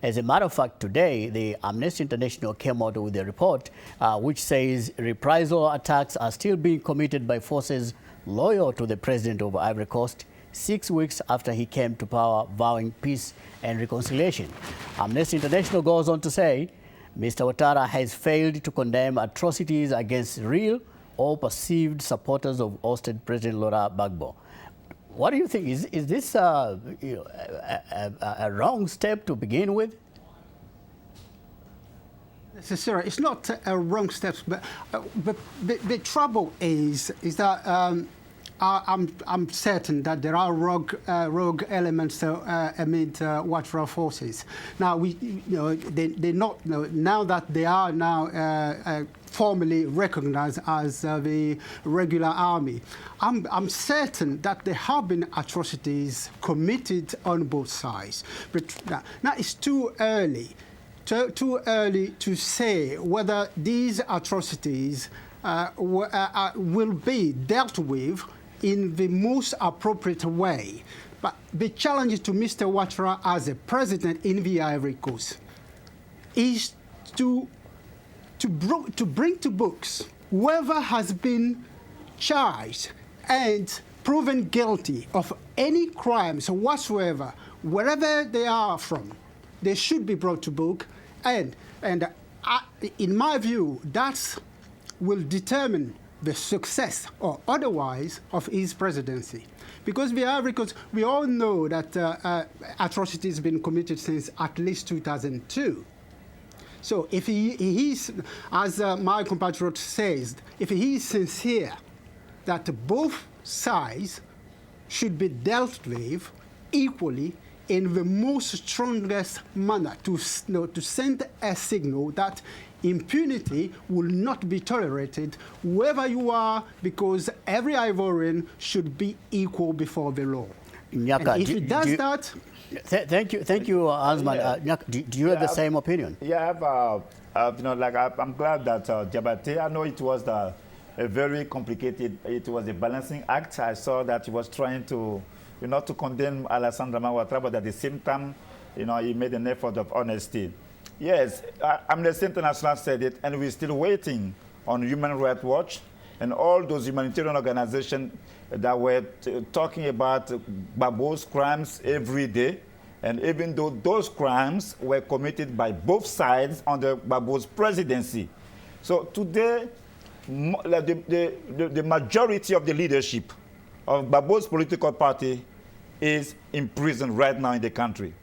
As a matter of fact, today, the Amnesty International came out with a report which says reprisal attacks are still being committed by forces loyal to the president of Ivory Coast 6 weeks after he came to power, vowing peace and reconciliation. Amnesty International goes on to say Mr. Ouattara has failed to condemn atrocities against real or perceived supporters of ousted President Laurent Gbagbo. What do you think? Is this a wrong step to begin with? Necessarily, it's not a wrong step, but the trouble is that I'm certain that there are rogue elements amid Ouattara forces. Now they're not now that they are now formally recognized as the regular army. I'm certain that there have been atrocities committed on both sides, but now it's too early to say whether these atrocities will be dealt with in the most appropriate way. But the challenge to Mr. Ouattara as a president in the Ivory Coast is to bring to books whoever has been charged and proven guilty of any crimes whatsoever, wherever they are from. They should be brought to book, and in my view, that will determine the success or otherwise of his presidency. Because the Ivory Coast, we all know that atrocities have been committed since at least 2002. So if he is, as my compatriot says, if he is sincere that both sides should be dealt with equally in the most strongest manner to send a signal that impunity will not be tolerated wherever you are, because every Ivorian should be equal before the law. Nyaka, and if he does that... Thank you, Anzman. Nyaka, do you have the same opinion? Yeah, I'm glad that Diabate, I know it was a very complicated, it was a balancing act. I saw that he was trying to, to condemn Alassane Ouattara, but at the same time, he made an effort of honesty. Yes, Amnesty International said it, and we're still waiting on Human Rights Watch and all those humanitarian organizations that were talking about Gbagbo's crimes every day. And even though those crimes were committed by both sides under Gbagbo's presidency. So today, the majority of the leadership of Gbagbo's political party is in prison right now in the country.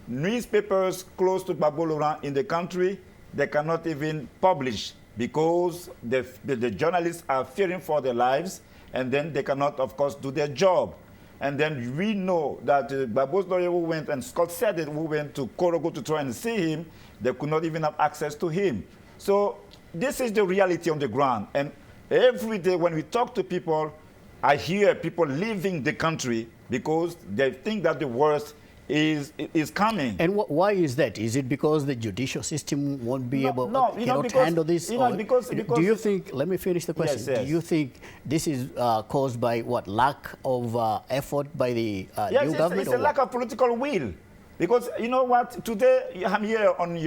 Newspapers close to Gbagbo Laurent in the country, they cannot even publish because the journalists are fearing for their lives, and then they cannot, of course, do their job. And then we know that Gbagbo's lawyer who went, and Scott said it, who went to Korogo to try and see him, they could not even have access to him. So this is the reality on the ground. And every day when we talk to people, I hear people leaving the country because they think that the worst is coming. And why is that? Is it because the judicial system won't be cannot handle this? Do you think, let me finish the question. Yes. Do you think this is caused by lack of effort by the new government? It's a lack of political will. Because you know what, today I'm here on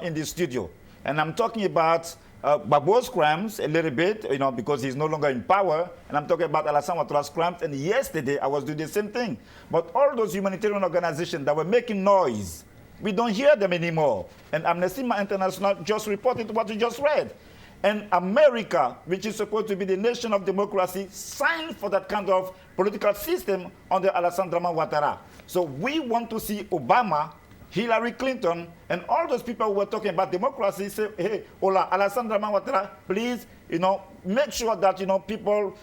in the studio, and I'm talking about Gbagbo's crimes a little bit, because he's no longer in power, and I'm talking about Alassane Ouattara's crimes, and yesterday I was doing the same thing. But all those humanitarian organizations that were making noise, we don't hear them anymore. And Amnesty International just reported what you just read. And America, which is supposed to be the nation of democracy, signed for that kind of political system under Alassane Ouattara. So we want to see Obama, Hillary Clinton, and all those people who were talking about democracy say, hey, Alassane Ouattara, please, make sure that, people,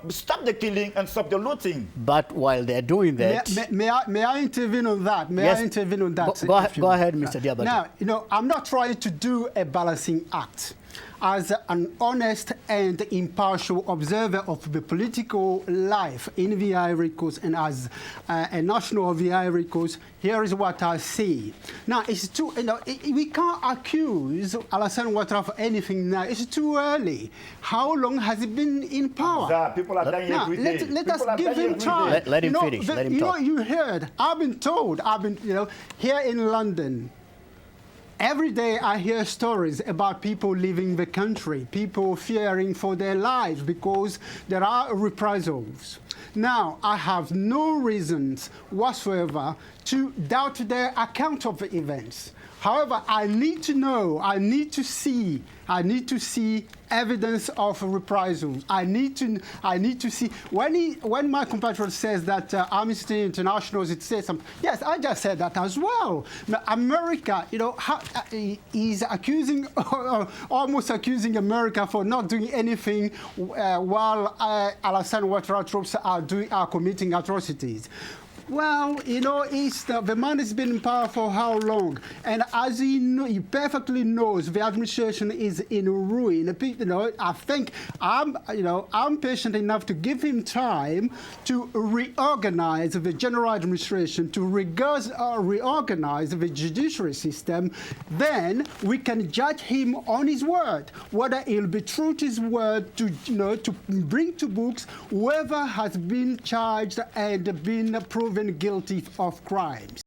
stop the killing and stop the looting. But while they're doing that... May I intervene on that? Yes. I intervene on that? Go ahead, Mr. Diabate. Now, I'm not trying to do a balancing act. As an honest and impartial observer of the political life in the Ivory Coast and as a national of the Ivory Coast, here is what I see. Now, it's too, we can't accuse Alassane Ouattara for anything now. It's too early. How long has he been in power? People are dying every day. Let us give him time. Let him finish. Let him talk. You heard, I've been told, here in London, Every day I hear stories about people leaving the country, people fearing for their lives because there are reprisals. Now, I have no reasons whatsoever to doubt their account of the events. However, I need to know, I need to see evidence of reprisals. I need to see when my compatriot says that Amnesty International it says something. Yes, I just said that as well. Now, America, is accusing, almost accusing America for not doing anything while Alassane Ouattara troops are committing atrocities. Well, the man has been in power for how long? And as he perfectly knows, the administration is in ruin. I think I'm patient enough to give him time to reorganize the general administration, to reorganize the judiciary system. Then we can judge him on his word, whether he'll be true to his word to bring to books whoever has been charged and been proven guilty of crimes.